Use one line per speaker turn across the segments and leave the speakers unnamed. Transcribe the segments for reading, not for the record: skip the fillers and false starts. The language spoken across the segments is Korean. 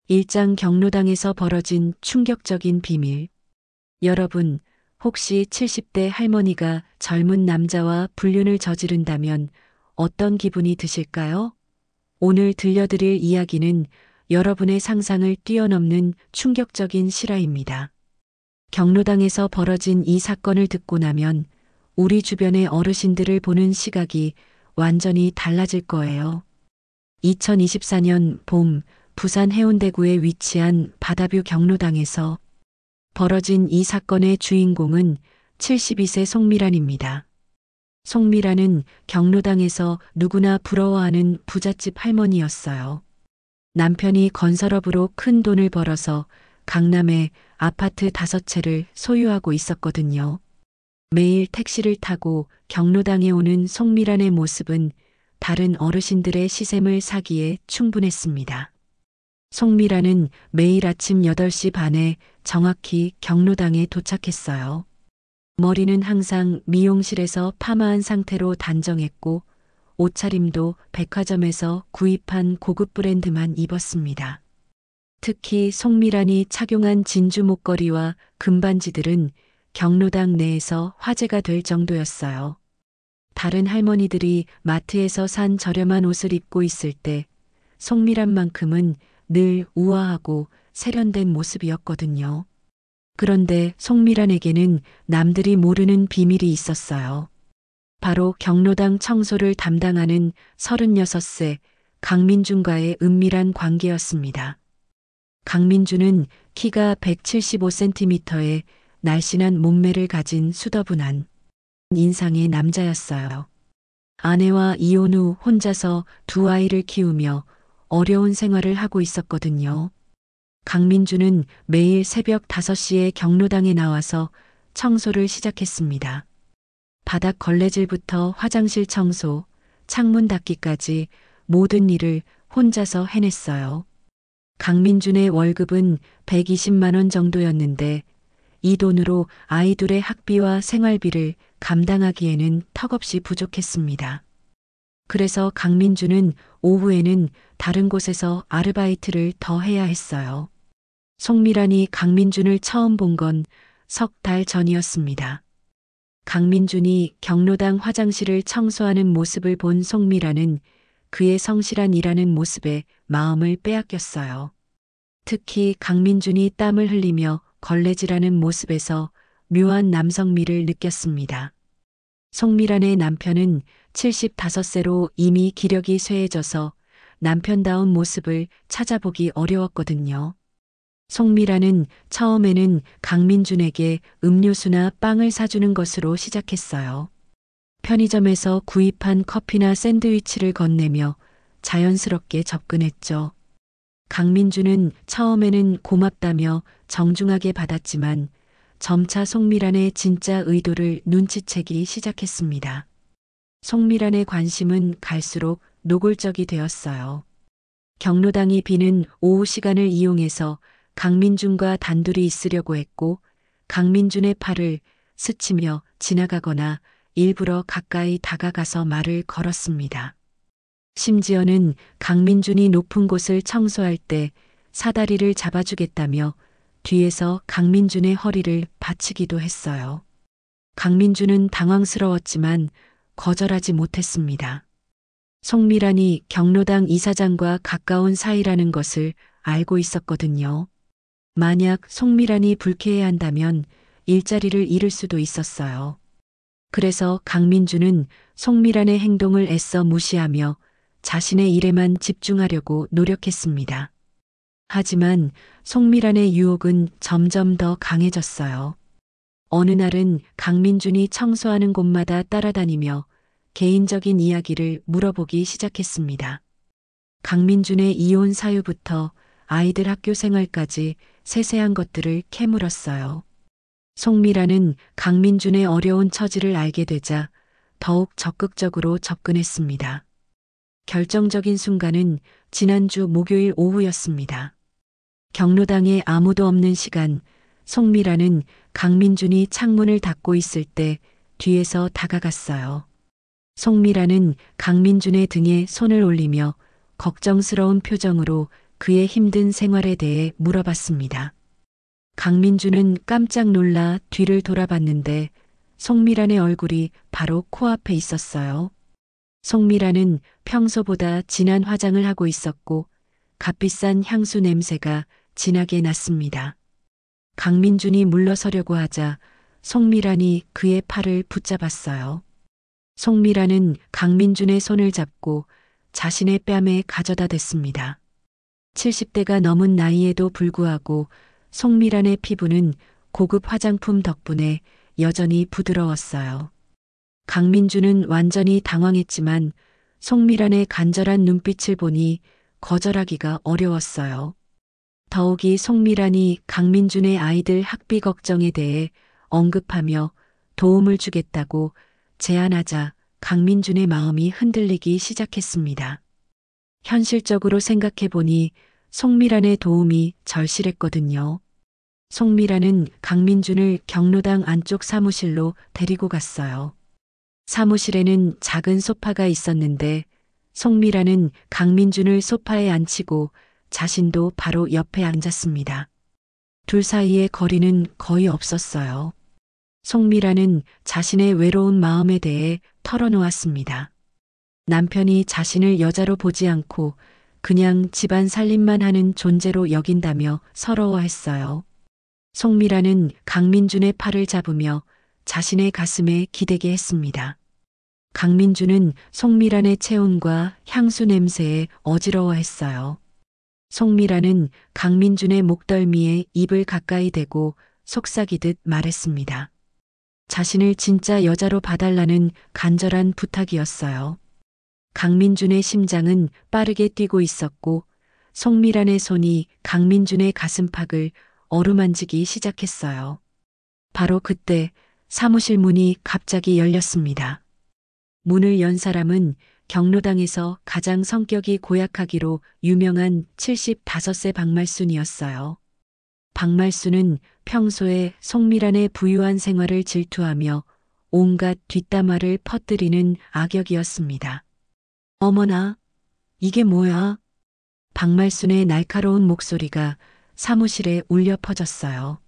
일장 경로당에서 벌어진 충격적인 비밀. 여러분, 혹시 70대 할머니가 젊은 남자와 불륜을 저지른다면 어떤 기분이 드실까요? 오늘 들려드릴 이야기는 여러분의 상상을 뛰어넘는 충격적인 실화입니다. 경로당에서 벌어진 이 사건을 듣고 나면 우리 주변의 어르신들을 보는 시각이 완전히 달라질 거예요. 2024년 봄, 부산 해운대구에 위치한 바다뷰 경로당에서 벌어진 이 사건의 주인공은 72세 송미란입니다. 송미란은 경로당에서 누구나 부러워하는 부잣집 할머니였어요. 남편이 건설업으로 큰 돈을 벌어서 강남에 아파트 5채를 소유하고 있었거든요. 매일 택시를 타고 경로당에 오는 송미란의 모습은 다른 어르신들의 시샘을 사기에 충분했습니다. 송미란은 매일 아침 8시 반에 정확히 경로당에 도착했어요. 머리는 항상 미용실에서 파마한 상태로 단정했고 옷차림도 백화점에서 구입한 고급 브랜드만 입었습니다. 특히 송미란이 착용한 진주 목걸이와 금반지들은 경로당 내에서 화제가 될 정도였어요. 다른 할머니들이 마트에서 산 저렴한 옷을 입고 있을 때 송미란만큼은 늘 우아하고 세련된 모습이었거든요. 그런데 송미란에게는 남들이 모르는 비밀이 있었어요. 바로 경로당 청소를 담당하는 36세 강민준과의 은밀한 관계였습니다. 강민준은 키가 175cm에 날씬한 몸매를 가진 수더분한 인상의 남자였어요. 아내와 이혼 후 혼자서 두 아이를 키우며 어려운 생활을 하고 있었거든요. 강민주는 매일 새벽 5시에 경로당에 나와서 청소를 시작했습니다. 바닥 걸레질부터 화장실 청소, 창문 닫기까지 모든 일을 혼자서 해냈어요. 강민준의 월급은 120만 원 정도였는데 이 돈으로 아이들의 학비와 생활비를 감당하기에는 턱없이 부족했습니다. 그래서 강민주는 오후에는 다른 곳에서 아르바이트를 더 해야 했어요. 송미란이 강민준을 처음 본 건 석 달 전이었습니다. 강민준이 경로당 화장실을 청소하는 모습을 본 송미란은 그의 성실한 일하는 모습에 마음을 빼앗겼어요. 특히 강민준이 땀을 흘리며 걸레질하는 모습에서 묘한 남성미를 느꼈습니다. 송미란의 남편은 75세로 이미 기력이 쇠해져서 남편다운 모습을 찾아보기 어려웠거든요. 송미란은 처음에는 강민준에게 음료수나 빵을 사주는 것으로 시작했어요. 편의점에서 구입한 커피나 샌드위치를 건네며 자연스럽게 접근했죠. 강민준은 처음에는 고맙다며 정중하게 받았지만 점차 송미란의 진짜 의도를 눈치채기 시작했습니다. 송미란의 관심은 갈수록 노골적이 되었어요. 경로당이 비는 오후 시간을 이용해서 강민준과 단둘이 있으려고 했고 강민준의 팔을 스치며 지나가거나 일부러 가까이 다가가서 말을 걸었습니다. 심지어는 강민준이 높은 곳을 청소할 때 사다리를 잡아주겠다며 뒤에서 강민준의 허리를 받치기도 했어요. 강민준은 당황스러웠지만 거절하지 못했습니다. 송미란이 경로당 이사장과 가까운 사이라는 것을 알고 있었거든요. 만약 송미란이 불쾌해한다면 일자리를 잃을 수도 있었어요. 그래서 강민준은 송미란의 행동을 애써 무시하며 자신의 일에만 집중하려고 노력했습니다. 하지만 송미란의 유혹은 점점 더 강해졌어요. 어느 날은 강민준이 청소하는 곳마다 따라다니며 개인적인 이야기를 물어보기 시작했습니다. 강민준의 이혼 사유부터 아이들 학교 생활까지 세세한 것들을 캐물었어요. 송미란은 강민준의 어려운 처지를 알게 되자 더욱 적극적으로 접근했습니다. 결정적인 순간은 지난주 목요일 오후였습니다. 경로당에 아무도 없는 시간, 송미란은 강민준이 창문을 닫고 있을 때 뒤에서 다가갔어요. 송미란은 강민준의 등에 손을 올리며 걱정스러운 표정으로 그의 힘든 생활에 대해 물어봤습니다. 강민주는 깜짝 놀라 뒤를 돌아봤는데 송미란의 얼굴이 바로 코앞에 있었어요. 송미란은 평소보다 진한 화장을 하고 있었고 값비싼 향수 냄새가 진하게 났습니다. 강민준이 물러서려고 하자 송미란이 그의 팔을 붙잡았어요. 송미란은 강민준의 손을 잡고 자신의 뺨에 가져다 댔습니다. 70대가 넘은 나이에도 불구하고 송미란의 피부는 고급 화장품 덕분에 여전히 부드러웠어요. 강민주는 완전히 당황했지만 송미란의 간절한 눈빛을 보니 거절하기가 어려웠어요. 더욱이 송미란이 강민준의 아이들 학비 걱정에 대해 언급하며 도움을 주겠다고 제안하자 강민준의 마음이 흔들리기 시작했습니다. 현실적으로 생각해 보니 송미란의 도움이 절실했거든요. 송미란은 강민준을 경로당 안쪽 사무실로 데리고 갔어요. 사무실에는 작은 소파가 있었는데 송미란은 강민준을 소파에 앉히고 자신도 바로 옆에 앉았습니다. 둘 사이의 거리는 거의 없었어요. 송미란은 자신의 외로운 마음에 대해 털어놓았습니다. 남편이 자신을 여자로 보지 않고 그냥 집안 살림만 하는 존재로 여긴다며 서러워했어요. 송미란은 강민준의 팔을 잡으며 자신의 가슴에 기대게 했습니다. 강민준은 송미란의 체온과 향수 냄새에 어지러워했어요. 송미란은 강민준의 목덜미에 입을 가까이 대고 속삭이듯 말했습니다. 자신을 진짜 여자로 봐달라는 간절한 부탁이었어요. 강민준의 심장은 빠르게 뛰고 있었고 송미란의 손이 강민준의 가슴팍을 어루만지기 시작했어요. 바로 그때 사무실 문이 갑자기 열렸습니다. 문을 연 사람은 경로당에서 가장 성격이 고약하기로 유명한 75세 박말순이었어요. 박말순은 평소에 송미란의 부유한 생활을 질투하며 온갖 뒷담화를 퍼뜨리는 악역이었습니다. 어머나, 이게 뭐야? 박말순의 날카로운 목소리가 사무실에 울려 퍼졌어요.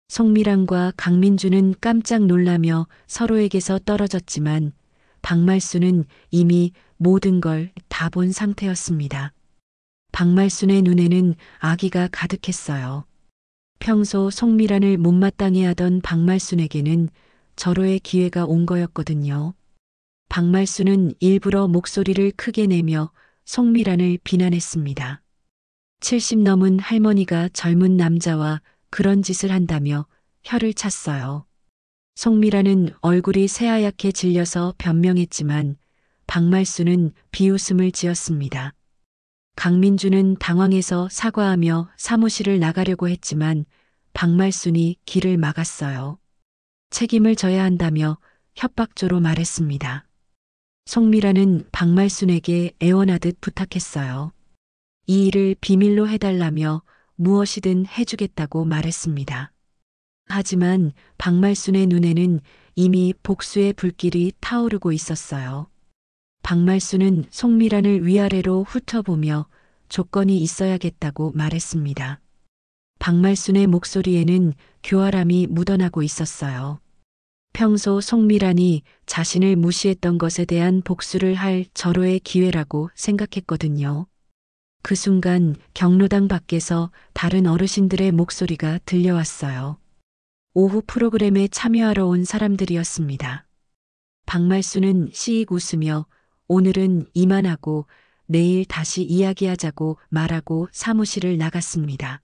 송미란과 강민주는 깜짝 놀라며 서로에게서 떨어졌지만 박말순은 이미 모든 걸 다 본 상태였습니다. 박말순의 눈에는 악의가 가득했어요. 평소 송미란을 못마땅해 하던 박말순에게는 절호의 기회가 온 거였거든요. 박말순은 일부러 목소리를 크게 내며 송미란을 비난했습니다. 70 넘은 할머니가 젊은 남자와 그런 짓을 한다며 혀를 찼어요. 송미란은 얼굴이 새하얗게 질려서 변명했지만 박말순은 비웃음을 지었습니다. 강민주는 당황해서 사과하며 사무실을 나가려고 했지만 박말순이 길을 막았어요. 책임을 져야 한다며 협박조로 말했습니다. 송미란은 박말순에게 애원하듯 부탁했어요. 이 일을 비밀로 해달라며 무엇이든 해주겠다고 말했습니다. 하지만 박말순의 눈에는 이미 복수의 불길이 타오르고 있었어요. 박말순은 송미란을 위아래로 훑어보며 조건이 있어야겠다고 말했습니다. 박말순의 목소리에는 교활함이 묻어나고 있었어요. 평소 송미란이 자신을 무시했던 것에 대한 복수를 할 절호의 기회라고 생각했거든요. 그 순간 경로당 밖에서 다른 어르신들의 목소리가 들려왔어요. 오후 프로그램에 참여하러 온 사람들이었습니다. 박말순은 씩 웃으며 오늘은 이만하고 내일 다시 이야기하자고 말하고 사무실을 나갔습니다.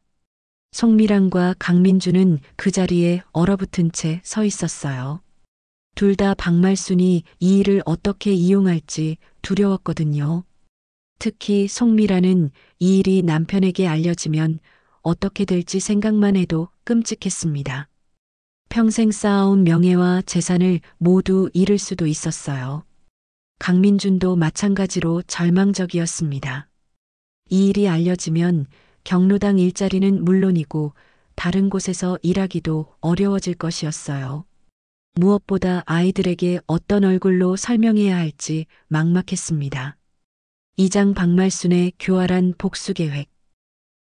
송미란과 강민주는 그 자리에 얼어붙은 채 서 있었어요. 둘 다 박말순이 이 일을 어떻게 이용할지 두려웠거든요. 특히 송미란은 이 일이 남편에게 알려지면 어떻게 될지 생각만 해도 끔찍했습니다. 평생 쌓아온 명예와 재산을 모두 잃을 수도 있었어요. 강민준도 마찬가지로 절망적이었습니다. 이 일이 알려지면 경로당 일자리는 물론이고 다른 곳에서 일하기도 어려워질 것이었어요. 무엇보다 아이들에게 어떤 얼굴로 설명해야 할지 막막했습니다. 이장 박말순의 교활한 복수 계획.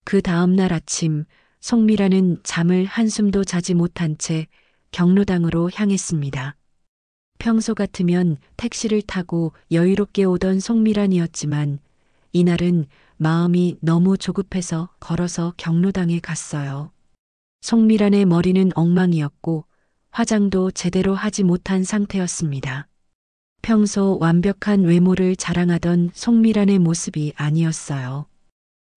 그 다음 날 아침 송미라는 잠을 한숨도 자지 못한 채 경로당으로 향했습니다. 평소 같으면 택시를 타고 여유롭게 오던 송미란이었지만 이날은 마음이 너무 조급해서 걸어서 경로당에 갔어요. 송미란의 머리는 엉망이었고 화장도 제대로 하지 못한 상태였습니다. 평소 완벽한 외모를 자랑하던 송미란의 모습이 아니었어요.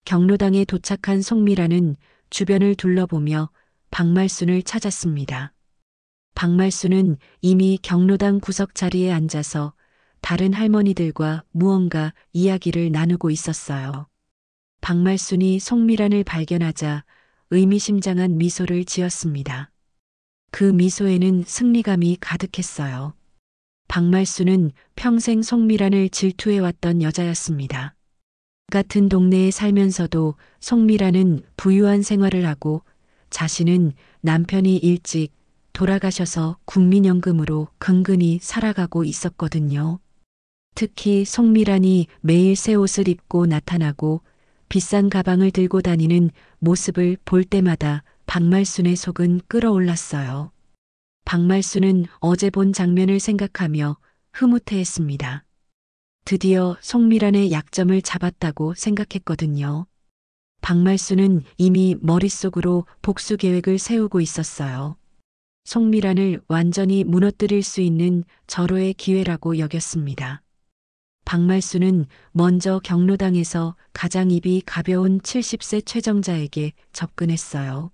경로당에 도착한 송미란은 주변을 둘러보며 박말순을 찾았습니다. 박말순은 이미 경로당 구석 자리에 앉아서 다른 할머니들과 무언가 이야기를 나누고 있었어요. 박말순이 송미란을 발견하자 의미심장한 미소를 지었습니다. 그 미소에는 승리감이 가득했어요. 박말순은 평생 송미란을 질투해왔던 여자였습니다. 같은 동네에 살면서도 송미란은 부유한 생활을 하고 자신은 남편이 일찍 돌아가셔서 국민연금으로 근근히 살아가고 있었거든요. 특히 송미란이 매일 새 옷을 입고 나타나고 비싼 가방을 들고 다니는 모습을 볼 때마다 박말순의 속은 끓어올랐어요. 박말순은 어제 본 장면을 생각하며 흐뭇해했습니다. 드디어 송미란의 약점을 잡았다고 생각했거든요. 박말순은 이미 머릿속으로 복수 계획을 세우고 있었어요. 송미란을 완전히 무너뜨릴 수 있는 절호의 기회라고 여겼습니다. 박말순은 먼저 경로당에서 가장 입이 가벼운 70세 최정자에게 접근했어요.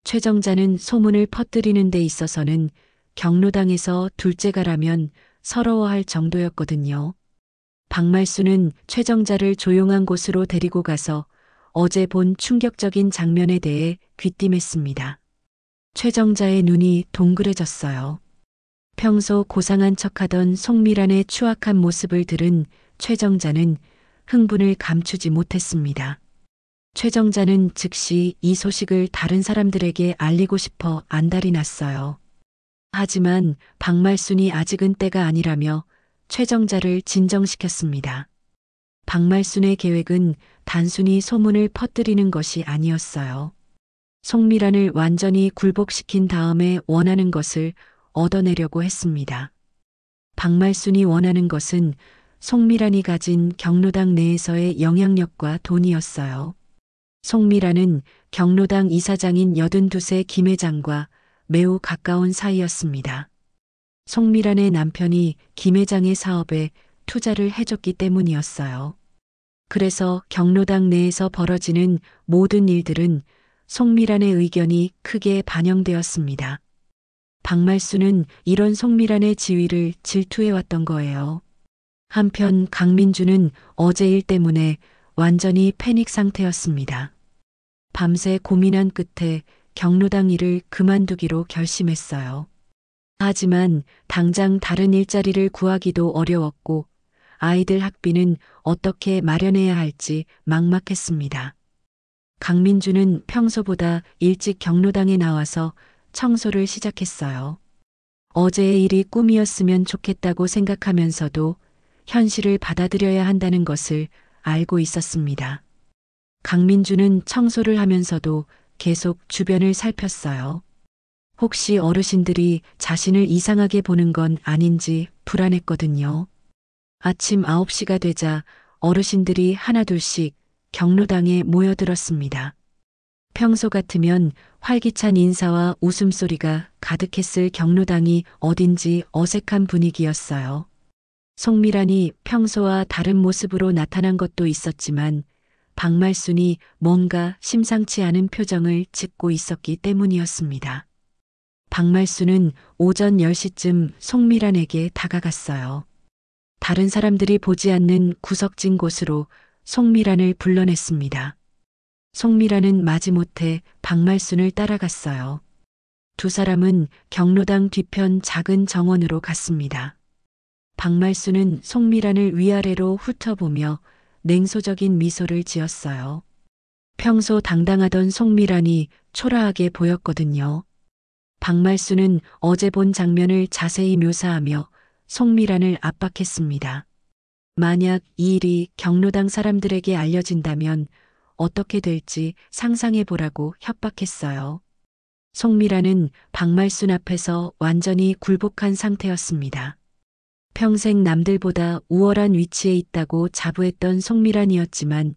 최정자는 소문을 퍼뜨리는 데 있어서는 경로당에서 둘째가라면 서러워할 정도였거든요. 박말순은 최정자를 조용한 곳으로 데리고 가서 어제 본 충격적인 장면에 대해 귀띔했습니다. 최정자의 눈이 동그래졌어요. 평소 고상한 척하던 송미란의 추악한 모습을 들은 최정자는 흥분을 감추지 못했습니다. 최정자는 즉시 이 소식을 다른 사람들에게 알리고 싶어 안달이 났어요. 하지만 박말순이 아직은 때가 아니라며 최정자를 진정시켰습니다. 박말순의 계획은 단순히 소문을 퍼뜨리는 것이 아니었어요. 송미란을 완전히 굴복시킨 다음에 원하는 것을 얻어내려고 했습니다. 박말순이 원하는 것은 송미란이 가진 경로당 내에서의 영향력과 돈이었어요. 송미란은 경로당 이사장인 82세 김 회장과 매우 가까운 사이였습니다. 송미란의 남편이 김 회장의 사업에 투자를 해줬기 때문이었어요. 그래서 경로당 내에서 벌어지는 모든 일들은 송미란의 의견이 크게 반영되었습니다. 박말순은 이런 송미란의 지위를 질투해왔던 거예요. 한편 강민주는 어제 일 때문에 완전히 패닉 상태였습니다. 밤새 고민한 끝에 경로당 일을 그만두기로 결심했어요. 하지만 당장 다른 일자리를 구하기도 어려웠고 아이들 학비는 어떻게 마련해야 할지 막막했습니다. 강민주는 평소보다 일찍 경로당에 나와서 청소를 시작했어요. 어제의 일이 꿈이었으면 좋겠다고 생각하면서도 현실을 받아들여야 한다는 것을 알고 있었습니다. 강민주는 청소를 하면서도 계속 주변을 살폈어요. 혹시 어르신들이 자신을 이상하게 보는 건 아닌지 불안했거든요. 아침 9시가 되자 어르신들이 하나둘씩 경로당에 모여들었습니다. 평소 같으면 활기찬 인사와 웃음소리가 가득했을 경로당이 어딘지 어색한 분위기였어요. 송미란이 평소와 다른 모습으로 나타난 것도 있었지만 박말순이 뭔가 심상치 않은 표정을 짓고 있었기 때문이었습니다. 박말순은 오전 10시쯤 송미란에게 다가갔어요. 다른 사람들이 보지 않는 구석진 곳으로 송미란을 불러냈습니다. 송미란은 마지못해 박말순을 따라갔어요. 두 사람은 경로당 뒤편 작은 정원으로 갔습니다. 박말순은 송미란을 위아래로 훑어보며 냉소적인 미소를 지었어요. 평소 당당하던 송미란이 초라하게 보였거든요. 박말순은 어제 본 장면을 자세히 묘사하며 송미란을 압박했습니다. 만약 이 일이 경로당 사람들에게 알려진다면 어떻게 될지 상상해 보라고 협박했어요. 송미라는 박말순 앞에서 완전히 굴복한 상태였습니다. 평생 남들보다 우월한 위치에 있다고 자부했던 송미란이었지만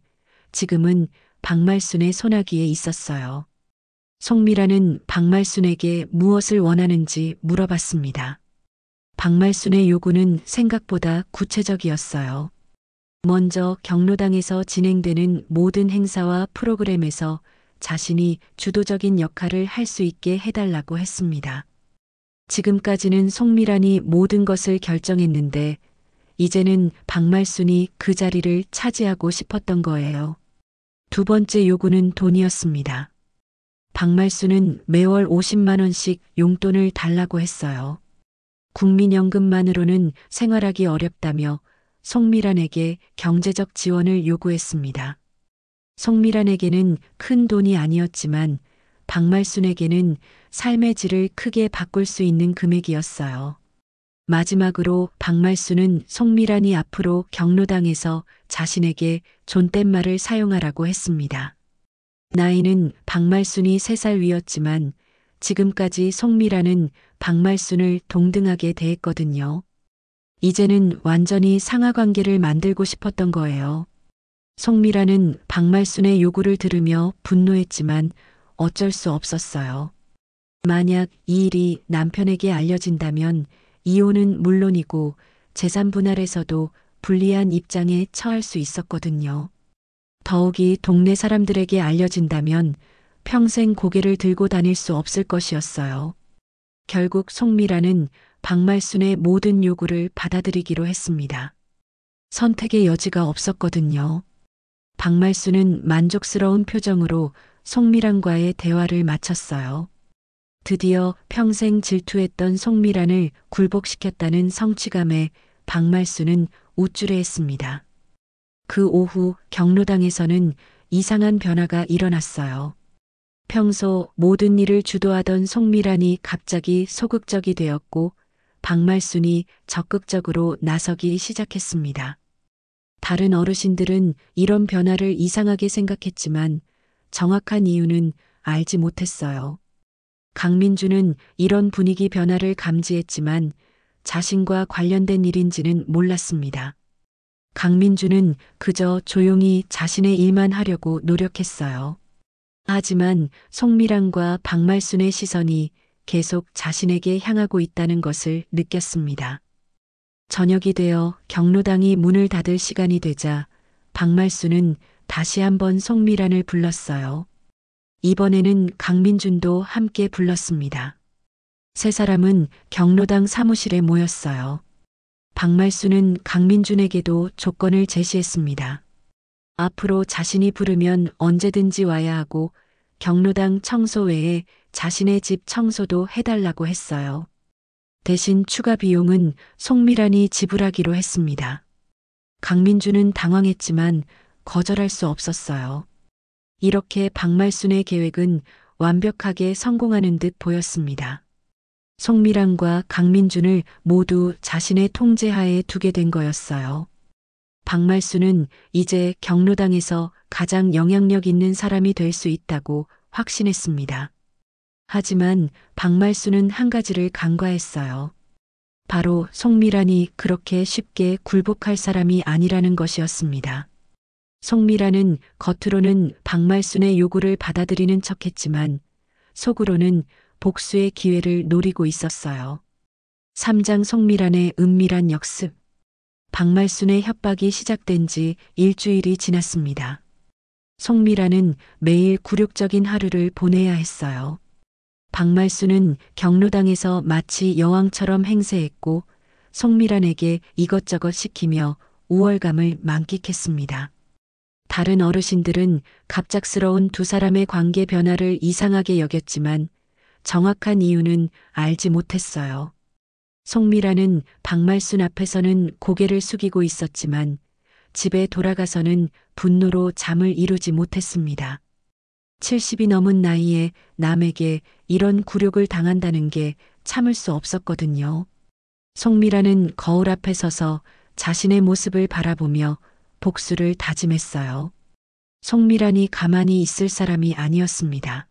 지금은 박말순의 소나기에 있었어요. 송미란은 박말순에게 무엇을 원하는지 물어봤습니다. 박말순의 요구는 생각보다 구체적이었어요. 먼저 경로당에서 진행되는 모든 행사와 프로그램에서 자신이 주도적인 역할을 할 수 있게 해달라고 했습니다. 지금까지는 송미란이 모든 것을 결정했는데 이제는 박말순이 그 자리를 차지하고 싶었던 거예요. 두 번째 요구는 돈이었습니다. 박말순은 매월 50만 원씩 용돈을 달라고 했어요. 국민연금만으로는 생활하기 어렵다며 송미란에게 경제적 지원을 요구했습니다. 송미란에게는 큰 돈이 아니었지만 박말순에게는 삶의 질을 크게 바꿀 수 있는 금액이었어요. 마지막으로 박말순은 송미란이 앞으로 경로당에서 자신에게 존댓말을 사용하라고 했습니다. 나이는 박말순이 3살 위였지만 지금까지 송미란은 박말순을 동등하게 대했거든요. 이제는 완전히 상하관계를 만들고 싶었던 거예요. 송미란은 박말순의 요구를 들으며 분노했지만 어쩔 수 없었어요. 만약 이 일이 남편에게 알려진다면 이혼은 물론이고 재산 분할에서도 불리한 입장에 처할 수 있었거든요. 더욱이 동네 사람들에게 알려진다면 평생 고개를 들고 다닐 수 없을 것이었어요. 결국 송미란은 박말순의 모든 요구를 받아들이기로 했습니다. 선택의 여지가 없었거든요. 박말순은 만족스러운 표정으로 송미란과의 대화를 마쳤어요. 드디어 평생 질투했던 송미란을 굴복시켰다는 성취감에 박말순은 우쭐해했습니다. 그 오후 경로당에서는 이상한 변화가 일어났어요. 평소 모든 일을 주도하던 송미란이 갑자기 소극적이 되었고 박말순이 적극적으로 나서기 시작했습니다. 다른 어르신들은 이런 변화를 이상하게 생각했지만 정확한 이유는 알지 못했어요. 강민주는 이런 분위기 변화를 감지했지만 자신과 관련된 일인지는 몰랐습니다. 강민주는 그저 조용히 자신의 일만 하려고 노력했어요. 하지만 송미란과 박말순의 시선이 계속 자신에게 향하고 있다는 것을 느꼈습니다. 저녁이 되어 경로당이 문을 닫을 시간이 되자 박말순은 다시 한번 송미란을 불렀어요. 이번에는 강민준도 함께 불렀습니다. 세 사람은 경로당 사무실에 모였어요. 박말순은 강민준에게도 조건을 제시했습니다. 앞으로 자신이 부르면 언제든지 와야 하고 경로당 청소 외에 자신의 집 청소도 해달라고 했어요. 대신 추가 비용은 송미란이 지불하기로 했습니다. 강민주는 당황했지만 거절할 수 없었어요. 이렇게 박말순의 계획은 완벽하게 성공하는 듯 보였습니다. 송미란과 강민준을 모두 자신의 통제하에 두게 된 거였어요. 박말순은 이제 경로당에서 가장 영향력 있는 사람이 될 수 있다고 확신했습니다. 하지만 박말순은 한 가지를 간과했어요. 바로 송미란이 그렇게 쉽게 굴복할 사람이 아니라는 것이었습니다. 송미란은 겉으로는 박말순의 요구를 받아들이는 척했지만 속으로는 복수의 기회를 노리고 있었어요. 3장 송미란의 은밀한 역습. 박말순의 협박이 시작된 지 일주일이 지났습니다. 송미란은 매일 굴욕적인 하루를 보내야 했어요. 박말순은 경로당에서 마치 여왕처럼 행세했고 송미란에게 이것저것 시키며 우월감을 만끽했습니다. 다른 어르신들은 갑작스러운 두 사람의 관계 변화를 이상하게 여겼지만 정확한 이유는 알지 못했어요. 송미란은 박말순 앞에서는 고개를 숙이고 있었지만 집에 돌아가서는 분노로 잠을 이루지 못했습니다. 70이 넘은 나이에 남에게 이런 굴욕을 당한다는 게 참을 수 없었거든요. 송미란은 거울 앞에 서서 자신의 모습을 바라보며 복수를 다짐했어요. 송미란이 가만히 있을 사람이 아니었습니다.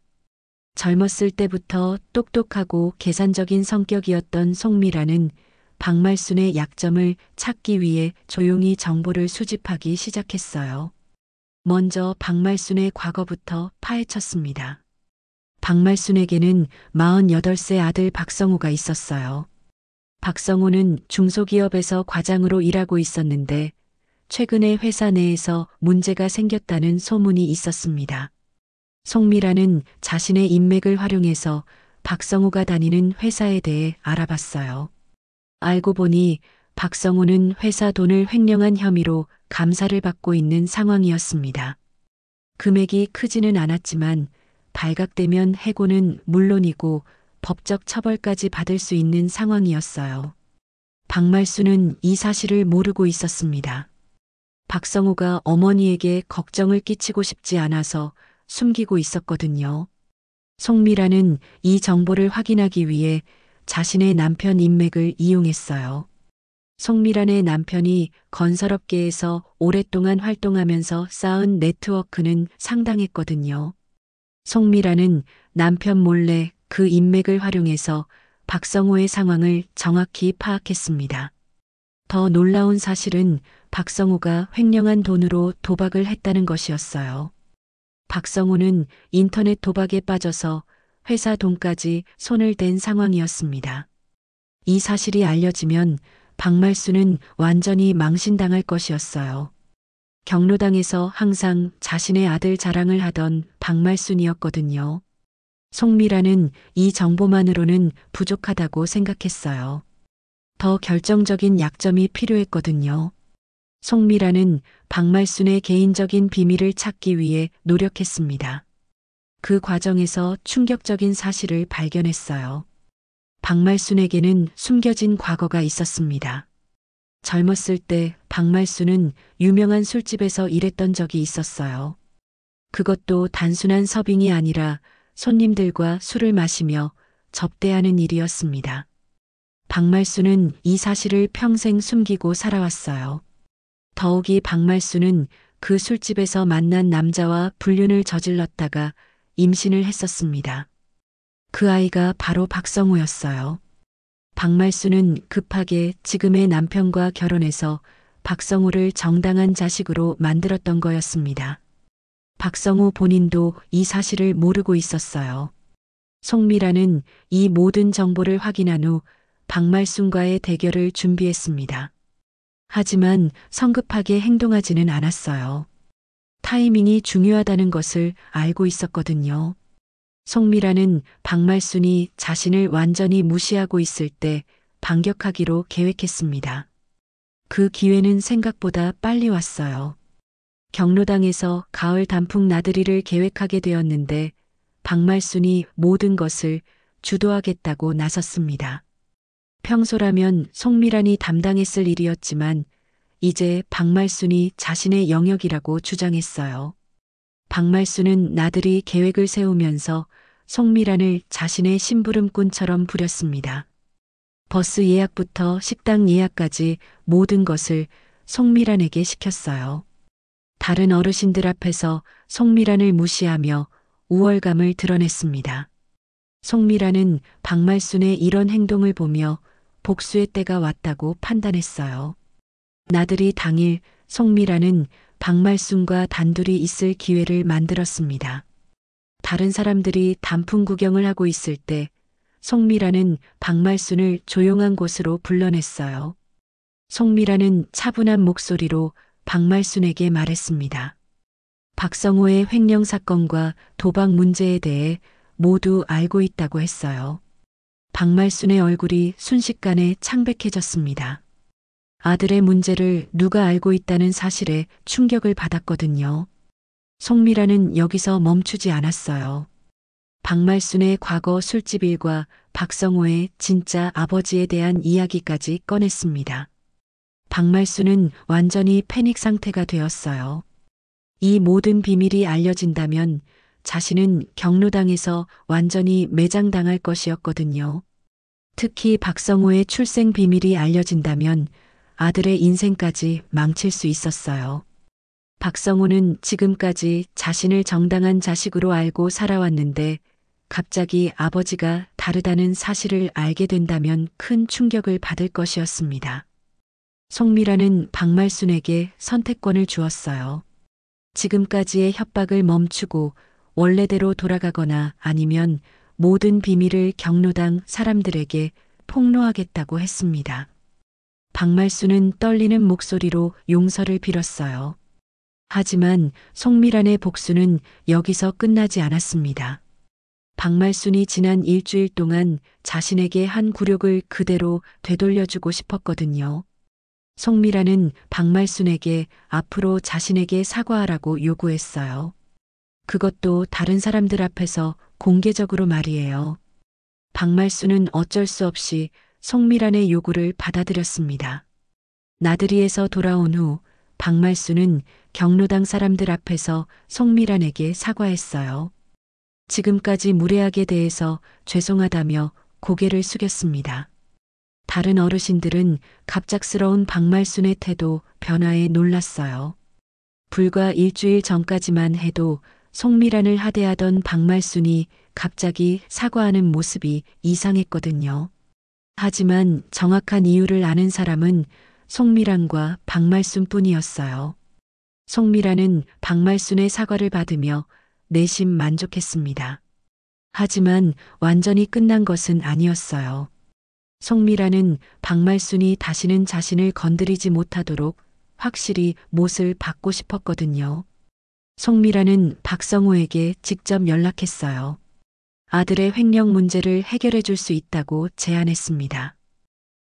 젊었을 때부터 똑똑하고 계산적인 성격이었던 송미란은 박말순의 약점을 찾기 위해 조용히 정보를 수집하기 시작했어요. 먼저 박말순의 과거부터 파헤쳤습니다. 박말순에게는 48세 아들 박성호가 있었어요. 박성호는 중소기업에서 과장으로 일하고 있었는데 최근에 회사 내에서 문제가 생겼다는 소문이 있었습니다. 송미라는 자신의 인맥을 활용해서 박성호가 다니는 회사에 대해 알아봤어요. 알고 보니 박성호는 회사 돈을 횡령한 혐의로 감사를 받고 있는 상황이었습니다. 금액이 크지는 않았지만 발각되면 해고는 물론이고 법적 처벌까지 받을 수 있는 상황이었어요. 박말수는 이 사실을 모르고 있었습니다. 박성호가 어머니에게 걱정을 끼치고 싶지 않아서 숨기고 있었거든요. 송미라는 이 정보를 확인하기 위해 자신의 남편 인맥을 이용했어요. 송미란의 남편이 건설업계에서 오랫동안 활동하면서 쌓은 네트워크는 상당했거든요. 송미란은 남편 몰래 그 인맥을 활용해서 박성호의 상황을 정확히 파악했습니다. 더 놀라운 사실은 박성호가 횡령한 돈으로 도박을 했다는 것이었어요. 박성호는 인터넷 도박에 빠져서 회사 돈까지 손을 댄 상황이었습니다. 이 사실이 알려지면 박말수는 완전히 망신당할 것이었어요. 경로당에서 항상 자신의 아들 자랑을 하던 박말순이었거든요. 송미라는 이 정보만으로는 부족하다고 생각했어요. 더 결정적인 약점이 필요했거든요. 송미라는 박말순의 개인적인 비밀을 찾기 위해 노력했습니다. 그 과정에서 충격적인 사실을 발견했어요. 박말순에게는 숨겨진 과거가 있었습니다. 젊었을 때 박말순은 유명한 술집에서 일했던 적이 있었어요. 그것도 단순한 서빙이 아니라 손님들과 술을 마시며 접대하는 일이었습니다. 박말수는 이 사실을 평생 숨기고 살아왔어요. 더욱이 박말수는 그 술집에서 만난 남자와 불륜을 저질렀다가 임신을 했었습니다. 그 아이가 바로 박성호였어요. 박말수는 급하게 지금의 남편과 결혼해서 박성호를 정당한 자식으로 만들었던 거였습니다. 박성호 본인도 이 사실을 모르고 있었어요. 송미라는 이 모든 정보를 확인한 후 박말순과의 대결을 준비했습니다. 하지만 성급하게 행동하지는 않았어요. 타이밍이 중요하다는 것을 알고 있었거든요. 송미라는 박말순이 자신을 완전히 무시하고 있을 때 반격하기로 계획했습니다. 그 기회는 생각보다 빨리 왔어요. 경로당에서 가을 단풍 나들이를 계획하게 되었는데 박말순이 모든 것을 주도하겠다고 나섰습니다. 평소라면 송미란이 담당했을 일이었지만 이제 박말순이 자신의 영역이라고 주장했어요. 박말순은 나들이 계획을 세우면서 송미란을 자신의 심부름꾼처럼 부렸습니다. 버스 예약부터 식당 예약까지 모든 것을 송미란에게 시켰어요. 다른 어르신들 앞에서 송미란을 무시하며 우월감을 드러냈습니다. 송미란은 박말순의 이런 행동을 보며 복수의 때가 왔다고 판단했어요. 나들이 당일 송미란은 박말순과 단둘이 있을 기회를 만들었습니다. 다른 사람들이 단풍 구경을 하고 있을 때 송미란은 박말순을 조용한 곳으로 불러냈어요. 송미란은 차분한 목소리로 박말순에게 말했습니다. 박성호의 횡령 사건과 도박 문제에 대해 모두 알고 있다고 했어요. 박말순의 얼굴이 순식간에 창백해졌습니다. 아들의 문제를 누가 알고 있다는 사실에 충격을 받았거든요. 송미라는 여기서 멈추지 않았어요. 박말순의 과거 술집 일과 박성호의 진짜 아버지에 대한 이야기까지 꺼냈습니다. 박말순은 완전히 패닉 상태가 되었어요. 이 모든 비밀이 알려진다면 자신은 경로당에서 완전히 매장당할 것이었거든요. 특히 박성호의 출생 비밀이 알려진다면 아들의 인생까지 망칠 수 있었어요. 박성호는 지금까지 자신을 정당한 자식으로 알고 살아왔는데 갑자기 아버지가 다르다는 사실을 알게 된다면 큰 충격을 받을 것이었습니다. 송미라는 박말순에게 선택권을 주었어요. 지금까지의 협박을 멈추고 원래대로 돌아가거나 아니면 모든 비밀을 경로당 사람들에게 폭로하겠다고 했습니다. 박말순은 떨리는 목소리로 용서를 빌었어요. 하지만 송미란의 복수는 여기서 끝나지 않았습니다. 박말순이 지난 일주일 동안 자신에게 한 굴욕을 그대로 되돌려주고 싶었거든요. 송미란은 박말순에게 앞으로 자신에게 사과하라고 요구했어요. 그것도 다른 사람들 앞에서 공개적으로 말이에요. 박말순은 어쩔 수 없이 송미란의 요구를 받아들였습니다. 나들이에서 돌아온 후 박말순은 경로당 사람들 앞에서 송미란에게 사과했어요. 지금까지 무례하게 대해서 죄송하다며 고개를 숙였습니다. 다른 어르신들은 갑작스러운 박말순의 태도 변화에 놀랐어요. 불과 일주일 전까지만 해도 송미란을 하대하던 박말순이 갑자기 사과하는 모습이 이상했거든요. 하지만 정확한 이유를 아는 사람은 송미란과 박말순 뿐이었어요. 송미란은 박말순의 사과를 받으며 내심 만족했습니다. 하지만 완전히 끝난 것은 아니었어요. 송미란은 박말순이 다시는 자신을 건드리지 못하도록 확실히 못을 받고 싶었거든요. 송미란은 박성호에게 직접 연락했어요. 아들의 횡령 문제를 해결해 줄 수 있다고 제안했습니다.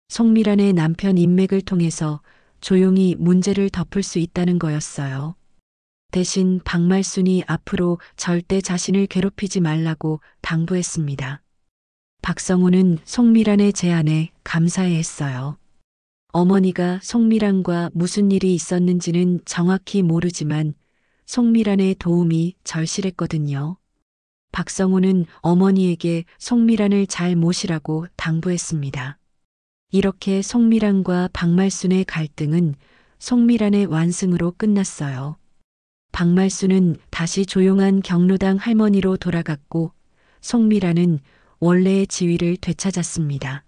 송미란의 남편 인맥을 통해서 조용히 문제를 덮을 수 있다는 거였어요. 대신 박말순이 앞으로 절대 자신을 괴롭히지 말라고 당부했습니다. 박성호는 송미란의 제안에 감사해했어요. 어머니가 송미란과 무슨 일이 있었는지는 정확히 모르지만 송미란의 도움이 절실했거든요. 박성호는 어머니에게 송미란을 잘 모시라고 당부했습니다. 이렇게 송미란과 박말순의 갈등은 송미란의 완승으로 끝났어요. 박말순은 다시 조용한 경로당 할머니로 돌아갔고 송미란은 원래의 지위를 되찾았습니다.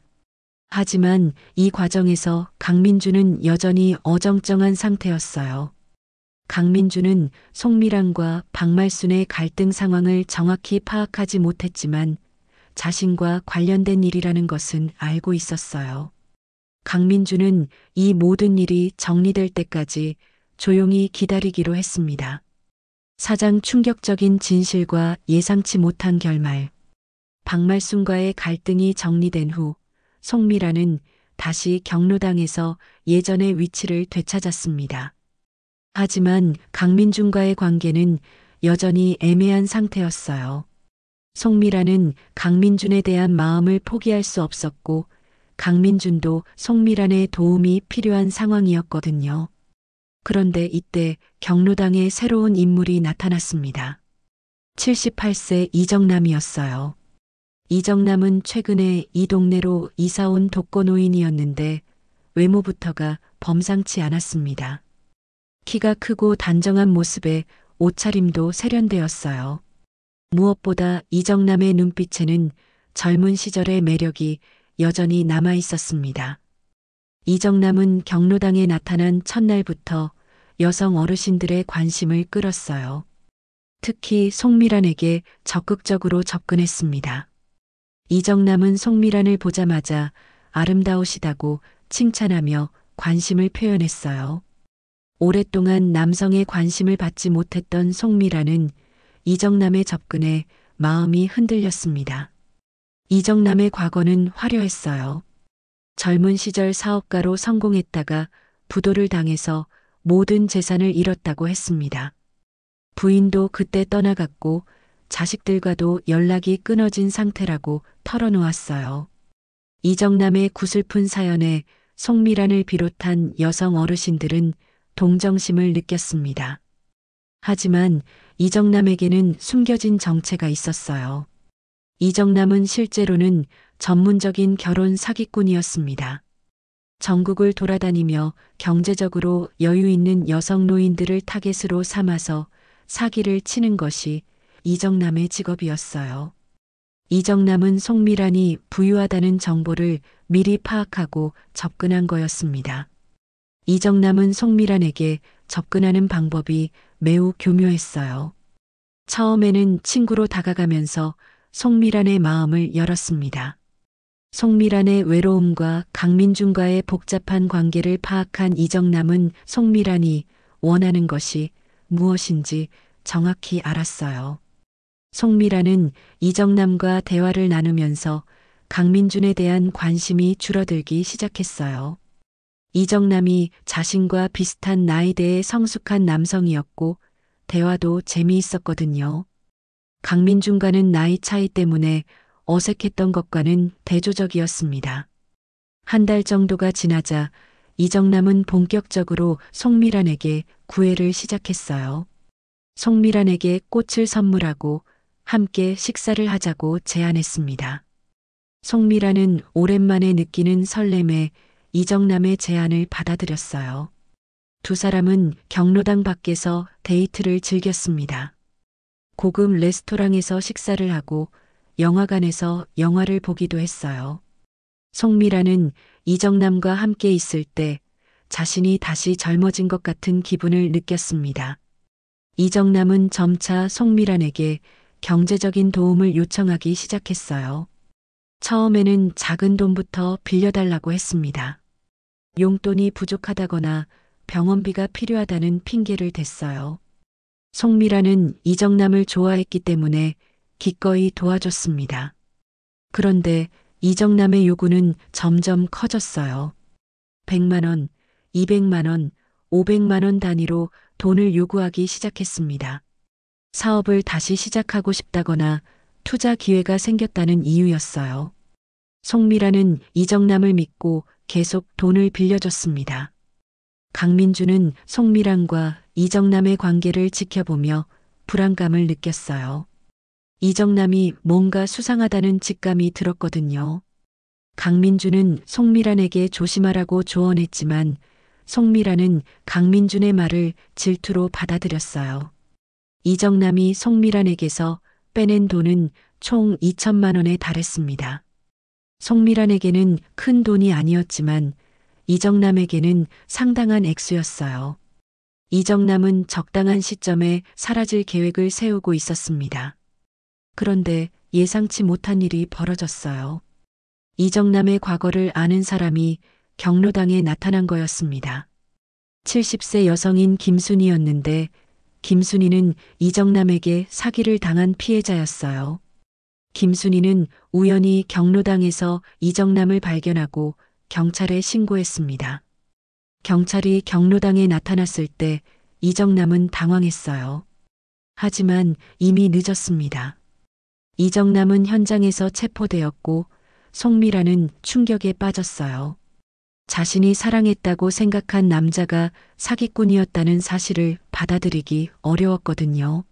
하지만 이 과정에서 강민주는 여전히 어정쩡한 상태였어요. 강민주는 송미란과 박말순의 갈등 상황을 정확히 파악하지 못했지만 자신과 관련된 일이라는 것은 알고 있었어요. 강민주는 이 모든 일이 정리될 때까지 조용히 기다리기로 했습니다. 사장 충격적인 진실과 예상치 못한 결말. 박말순과의 갈등이 정리된 후 송미란은 다시 경로당에서 예전의 위치를 되찾았습니다. 하지만 강민준과의 관계는 여전히 애매한 상태였어요. 송미란은 강민준에 대한 마음을 포기할 수 없었고 강민준도 송미란의 도움이 필요한 상황이었거든요. 그런데 이때 경로당에 새로운 인물이 나타났습니다. 78세 이정남이었어요. 이정남은 최근에 이 동네로 이사온 독거노인이었는데 외모부터가 범상치 않았습니다. 키가 크고 단정한 모습에 옷차림도 세련되었어요. 무엇보다 이정남의 눈빛에는 젊은 시절의 매력이 여전히 남아 있었습니다. 이정남은 경로당에 나타난 첫날부터 여성 어르신들의 관심을 끌었어요. 특히 송미란에게 적극적으로 접근했습니다. 이정남은 송미란을 보자마자 아름다우시다고 칭찬하며 관심을 표현했어요. 오랫동안 남성의 관심을 받지 못했던 송미란은 이정남의 접근에 마음이 흔들렸습니다. 이정남의 과거는 화려했어요. 젊은 시절 사업가로 성공했다가 부도를 당해서 모든 재산을 잃었다고 했습니다. 부인도 그때 떠나갔고 자식들과도 연락이 끊어진 상태라고 털어놓았어요. 이정남의 구슬픈 사연에 송미란을 비롯한 여성 어르신들은 동정심을 느꼈습니다. 하지만 이정남에게는 숨겨진 정체가 있었어요. 이정남은 실제로는 전문적인 결혼 사기꾼이었습니다. 전국을 돌아다니며 경제적으로 여유 있는 여성 노인들을 타겟으로 삼아서 사기를 치는 것이 이정남의 직업이었어요. 이정남은 송미란이 부유하다는 정보를 미리 파악하고 접근한 거였습니다. 이정남은 송미란에게 접근하는 방법이 매우 교묘했어요. 처음에는 친구로 다가가면서 송미란의 마음을 열었습니다. 송미란의 외로움과 강민준과의 복잡한 관계를 파악한 이정남은 송미란이 원하는 것이 무엇인지 정확히 알았어요. 송미란은 이정남과 대화를 나누면서 강민준에 대한 관심이 줄어들기 시작했어요. 이정남이 자신과 비슷한 나이대의 성숙한 남성이었고 대화도 재미있었거든요. 강민준과는 나이 차이 때문에 어색했던 것과는 대조적이었습니다. 한 달 정도가 지나자 이정남은 본격적으로 송미란에게 구애를 시작했어요. 송미란에게 꽃을 선물하고 함께 식사를 하자고 제안했습니다. 송미란은 오랜만에 느끼는 설렘에 이정남의 제안을 받아들였어요. 두 사람은 경로당 밖에서 데이트를 즐겼습니다. 고급 레스토랑에서 식사를 하고 영화관에서 영화를 보기도 했어요. 송미란은 이정남과 함께 있을 때 자신이 다시 젊어진 것 같은 기분을 느꼈습니다. 이정남은 점차 송미란에게 경제적인 도움을 요청하기 시작했어요. 처음에는 작은 돈부터 빌려달라고 했습니다. 용돈이 부족하다거나 병원비가 필요하다는 핑계를 댔어요. 송미란은 이정남을 좋아했기 때문에 기꺼이 도와줬습니다. 그런데 이정남의 요구는 점점 커졌어요. 100만 원, 200만 원, 500만 원 단위로 돈을 요구하기 시작했습니다. 사업을 다시 시작하고 싶다거나 투자 기회가 생겼다는 이유였어요. 송미란은 이정남을 믿고 계속 돈을 빌려줬습니다. 강민주는 송미란과 이정남의 관계를 지켜보며 불안감을 느꼈어요. 이정남이 뭔가 수상하다는 직감이 들었거든요. 강민주는 송미란에게 조심하라고 조언했지만 송미란은 강민준의 말을 질투로 받아들였어요. 이정남이 송미란에게서 빼낸 돈은 총 2천만 원에 달했습니다. 송미란에게는 큰 돈이 아니었지만 이정남에게는 상당한 액수였어요. 이정남은 적당한 시점에 사라질 계획을 세우고 있었습니다. 그런데 예상치 못한 일이 벌어졌어요. 이정남의 과거를 아는 사람이 경로당에 나타난 거였습니다. 70세 여성인 김순이였는데 김순이는 이정남에게 사기를 당한 피해자였어요. 김순이는 우연히 경로당에서 이정남을 발견하고 경찰에 신고했습니다. 경찰이 경로당에 나타났을 때 이정남은 당황했어요. 하지만 이미 늦었습니다. 이정남은 현장에서 체포되었고 송미란은 충격에 빠졌어요. 자신이 사랑했다고 생각한 남자가 사기꾼이었다는 사실을 받아들이기 어려웠거든요.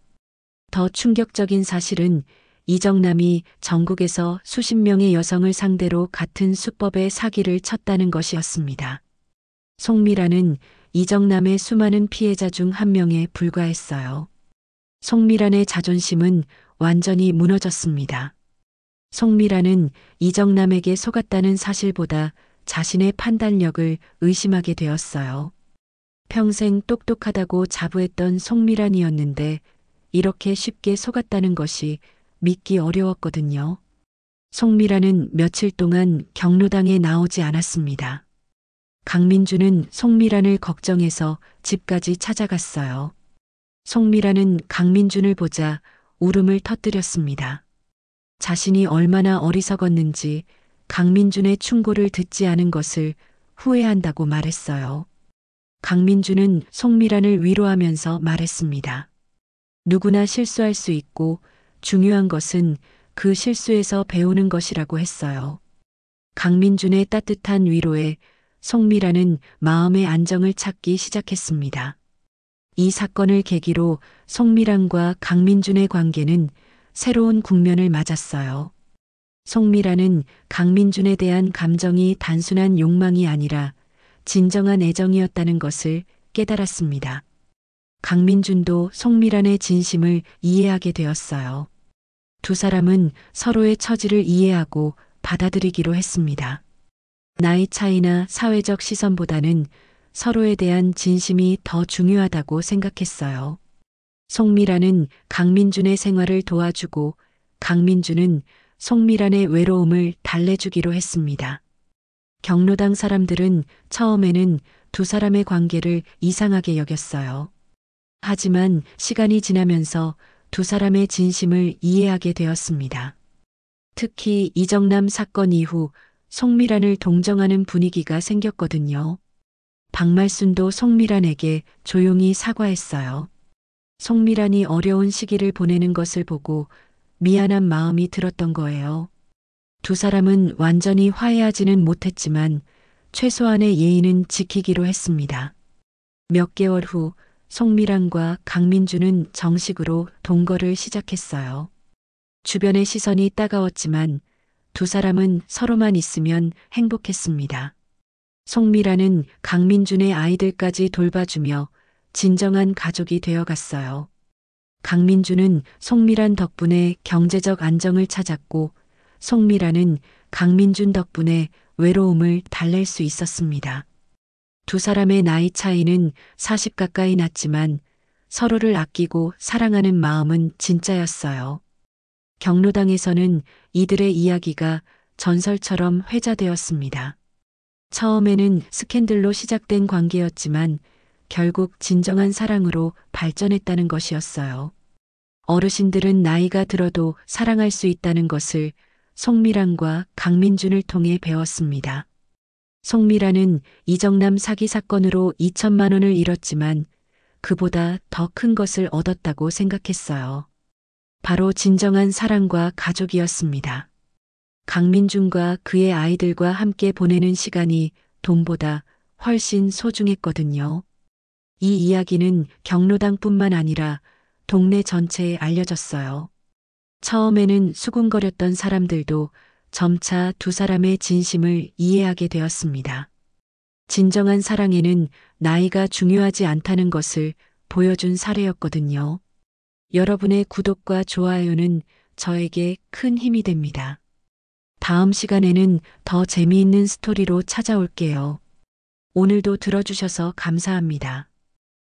더 충격적인 사실은 이정남이 전국에서 수십 명의 여성을 상대로 같은 수법의 사기를 쳤다는 것이었습니다. 송미란은 이정남의 수많은 피해자 중 한 명에 불과했어요. 송미란의 자존심은 완전히 무너졌습니다. 송미란은 이정남에게 속았다는 사실보다 자신의 판단력을 의심하게 되었어요. 평생 똑똑하다고 자부했던 송미란이었는데 이렇게 쉽게 속았다는 것이 믿기 어려웠거든요. 송미란은 며칠 동안 경로당에 나오지 않았습니다. 강민주는 송미란을 걱정해서 집까지 찾아갔어요. 송미란은 강민준을 보자 울음을 터뜨렸습니다. 자신이 얼마나 어리석었는지 강민준의 충고를 듣지 않은 것을 후회한다고 말했어요. 강민준은 송미란을 위로하면서 말했습니다. 누구나 실수할 수 있고 중요한 것은 그 실수에서 배우는 것이라고 했어요. 강민준의 따뜻한 위로에 송미란은 마음의 안정을 찾기 시작했습니다. 이 사건을 계기로 송미란과 강민준의 관계는 새로운 국면을 맞았어요. 송미란은 강민준에 대한 감정이 단순한 욕망이 아니라 진정한 애정이었다는 것을 깨달았습니다. 강민준도 송미란의 진심을 이해하게 되었어요. 두 사람은 서로의 처지를 이해하고 받아들이기로 했습니다. 나이 차이나 사회적 시선보다는 서로에 대한 진심이 더 중요하다고 생각했어요. 송미란은 강민준의 생활을 도와주고 강민준은 송미란의 외로움을 달래주기로 했습니다. 경로당 사람들은 처음에는 두 사람의 관계를 이상하게 여겼어요. 하지만 시간이 지나면서 두 사람의 진심을 이해하게 되었습니다. 특히 이정남 사건 이후 송미란을 동정하는 분위기가 생겼거든요. 박말순도 송미란에게 조용히 사과했어요. 송미란이 어려운 시기를 보내는 것을 보고 미안한 마음이 들었던 거예요. 두 사람은 완전히 화해하지는 못했지만 최소한의 예의는 지키기로 했습니다. 몇 개월 후 송미란과 강민준은 정식으로 동거를 시작했어요. 주변의 시선이 따가웠지만 두 사람은 서로만 있으면 행복했습니다. 송미란은 강민준의 아이들까지 돌봐주며 진정한 가족이 되어갔어요. 강민준은 송미란 덕분에 경제적 안정을 찾았고 송미란은 강민준 덕분에 외로움을 달랠 수 있었습니다. 두 사람의 나이 차이는 40 가까이 났지만 서로를 아끼고 사랑하는 마음은 진짜였어요. 경로당에서는 이들의 이야기가 전설처럼 회자되었습니다. 처음에는 스캔들로 시작된 관계였지만 결국 진정한 사랑으로 발전했다는 것이었어요. 어르신들은 나이가 들어도 사랑할 수 있다는 것을 송미란과 강민준을 통해 배웠습니다. 송미란은 이정남 사기 사건으로 2천만 원을 잃었지만 그보다 더 큰 것을 얻었다고 생각했어요. 바로 진정한 사랑과 가족이었습니다. 강민준과 그의 아이들과 함께 보내는 시간이 돈보다 훨씬 소중했거든요. 이 이야기는 경로당뿐만 아니라 동네 전체에 알려졌어요. 처음에는 수군거렸던 사람들도 점차 두 사람의 진심을 이해하게 되었습니다. 진정한 사랑에는 나이가 중요하지 않다는 것을 보여준 사례였거든요. 여러분의 구독과 좋아요는 저에게 큰 힘이 됩니다. 다음 시간에는 더 재미있는 스토리로 찾아올게요. 오늘도 들어주셔서 감사합니다.